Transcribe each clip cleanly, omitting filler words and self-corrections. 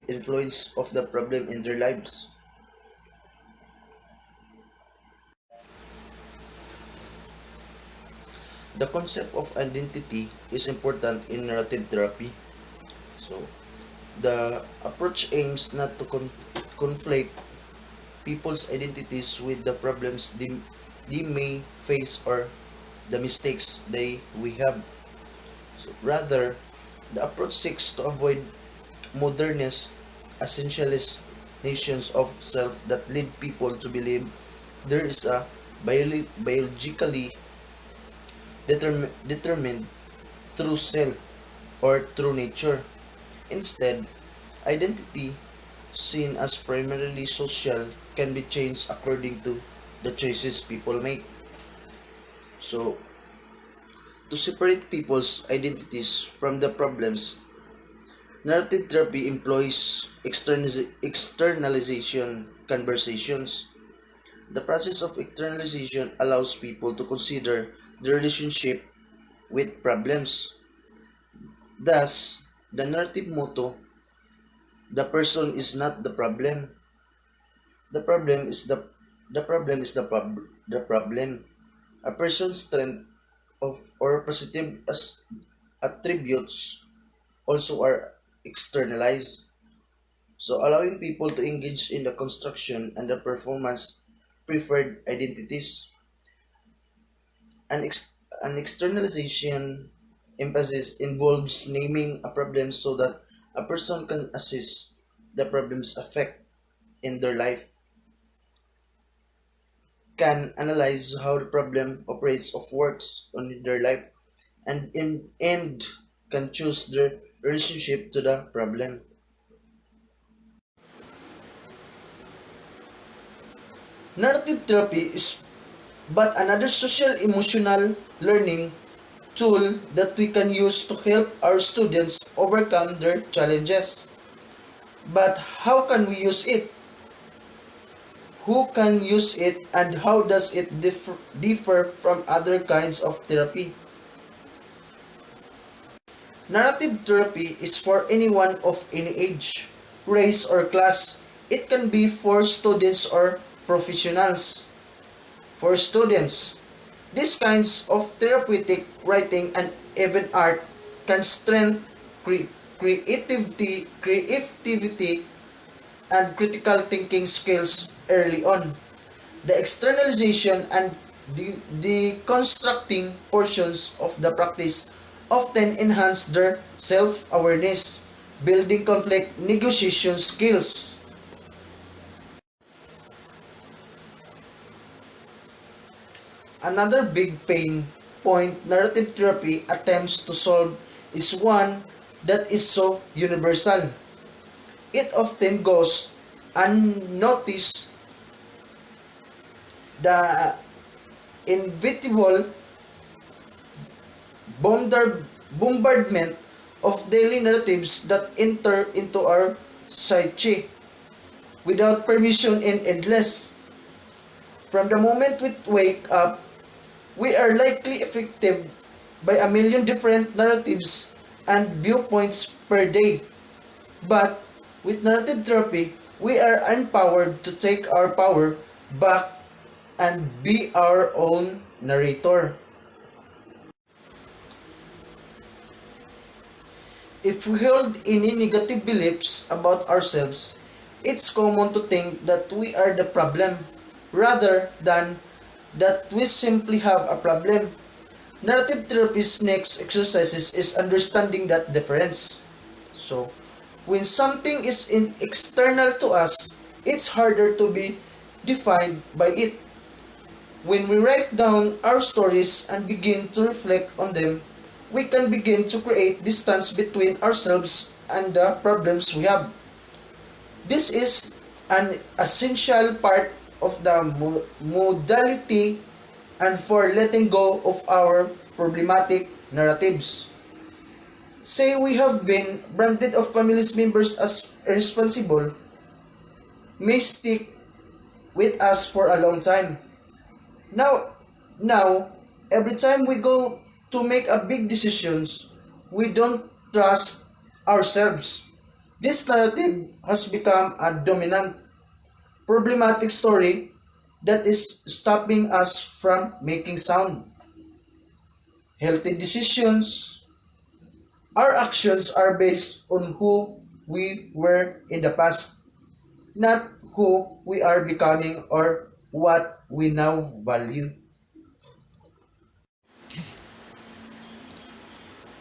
influence of the problem in their lives. The concept of identity is important in narrative therapy. So, the approach aims not to conflate people's identities with the problems they may face or the mistakes we have. So, rather, the approach seeks to avoid modernist, essentialist nations of self that lead people to believe there is a biologically determined true self or true nature. Instead, identity, seen as primarily social, can be changed according to the choices people make. So, to separate people's identities from the problems, narrative therapy employs externalization conversations. The process of externalization allows people to consider the relationship with problems. Thus, the narrative motto, the person is not the problem. The problem is the problem. A person's strength of or positive attributes also are externalized. So allowing people to engage in the construction and the performance preferred identities. An, an externalization emphasis involves naming a problem so that a person can assess the problem's effect in their life, can analyze how the problem operates or works on their life, and in end can choose their relationship to the problem. Narrative therapy is but another social emotional learning tool that we can use to help our students overcome their challenges. But how can we use it? Who can use it and how does it differ from other kinds of therapy? Narrative therapy is for anyone of any age, race, or class. It can be for students or professionals. For students, these kinds of therapeutic writing and even art can strengthen creativity and critical thinking skills early on. The externalization and the constructing portions of the practice often enhance their self-awareness, building conflict negotiation skills. Another big pain point narrative therapy attempts to solve is one that is so universal. It often goes unnoticed. The inevitable bombardment of daily narratives that enter into our psyche without permission and endless. From the moment we wake up, we are likely affected by a million different narratives and viewpoints per day. But with narrative therapy, we are empowered to take our power back and be our own narrator. If we hold any negative beliefs about ourselves, it's common to think that we are the problem rather than that we simply have a problem. Narrative therapy's next exercises is understanding that difference. So, when something is external to us, it's harder to be defined by it. When we write down our stories and begin to reflect on them, we can begin to create distance between ourselves and the problems we have. This is an essential part of the modality and for letting go of our problematic narratives. Say we have been branded of family members as irresponsible, may stick with us for a long time. Now, now, every time we go to make a big decisions, we don't trust ourselves. This narrative has become a dominant, problematic story that is stopping us from making sound, healthy decisions. Our actions are based on who we were in the past, not who we are becoming or what we now value.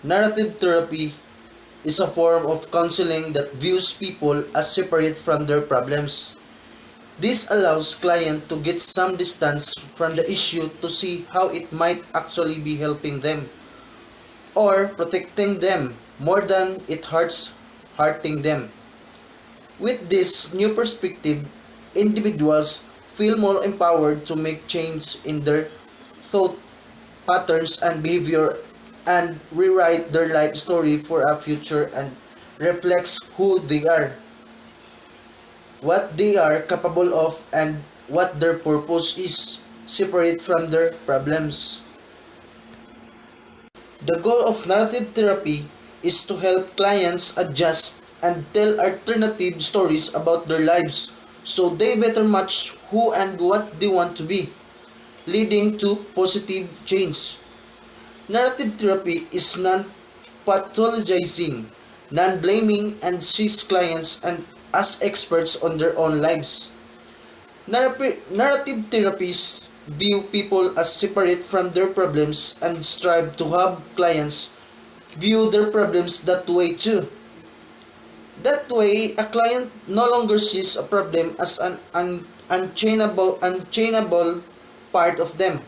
Narrative therapy is a form of counseling that views people as separate from their problems. This allows client to get some distance from the issue to see how it might actually be helping them or protecting them more than it hurting them. With this new perspective, individuals feel more empowered to make change in their thought patterns and behavior and rewrite their life story for a future and reflects who they are, what they are capable of, and what their purpose is, separate from their problems. The goal of narrative therapy is to help clients adjust and tell alternative stories about their lives so they better match who and what they want to be, leading to positive change. Narrative therapy is non-pathologizing, non-blaming, and sees clients and as experts on their own lives. Narrative therapists view people as separate from their problems and strive to have clients view their problems that way too. That way, a client no longer sees a problem as an unchainable part of them,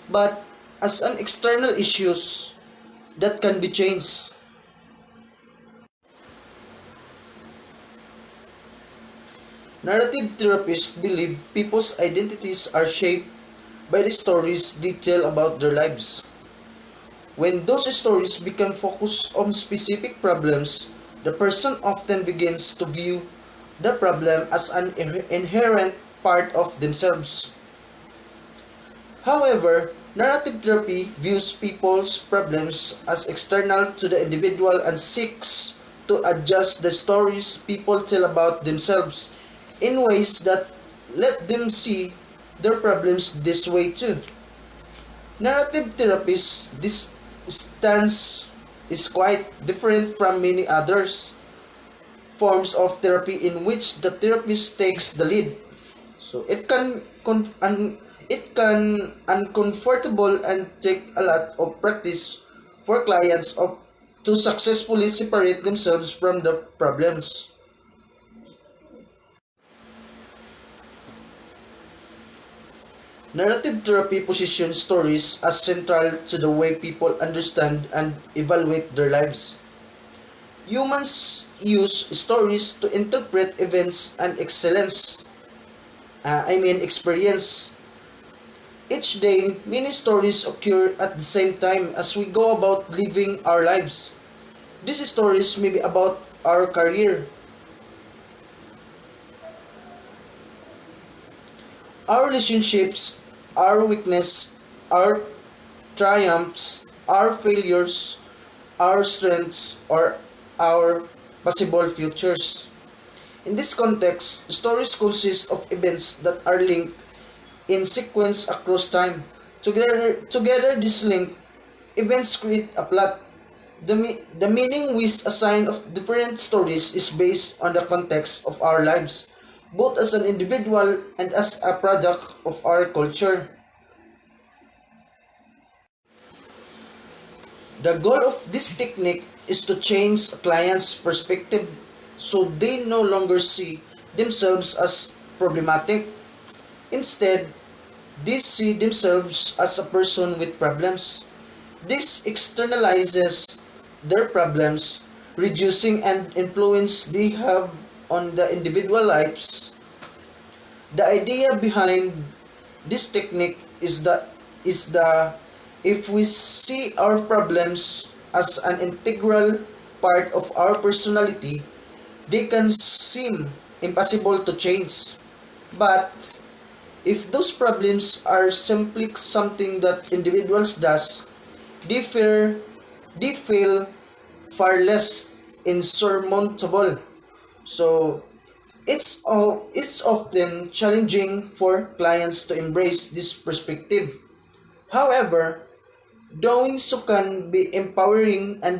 but as an external issues that can be changed. Narrative therapists believe people's identities are shaped by the stories they tell about their lives. When those stories become focused on specific problems, the person often begins to view the problem as an inherent part of themselves. However, narrative therapy views people's problems as external to the individual and seeks to adjust the stories people tell about themselves in ways that let them see their problems this way too. Narrative therapies, this stance is quite different from many others forms of therapy in which the therapist takes the lead. So it can uncomfortable and take a lot of practice for clients of to successfully separate themselves from the problems. Narrative therapy positions stories as central to the way people understand and evaluate their lives. Humans use stories to interpret events and experience. Each day, many stories occur at the same time as we go about living our lives. These stories may be about our career, our relationships, our weakness, our triumphs, our failures, our strengths, or our possible futures. In this context, stories consist of events that are linked in sequence across time. Together these linked events create a plot. The meaning we assign of different stories is based on the context of our lives, both as an individual and as a product of our culture. The goal of this technique is to change a client's perspective so they no longer see themselves as problematic. Instead, they see themselves as a person with problems. This externalizes their problems, reducing and influence they have on the individual lives. The idea behind this technique is the if we see our problems as an integral part of our personality, they can seem impossible to change. But if those problems are simply something that individuals does, they fear they feel far less insurmountable. So it's often challenging for clients to embrace this perspective. However, doing so can be empowering and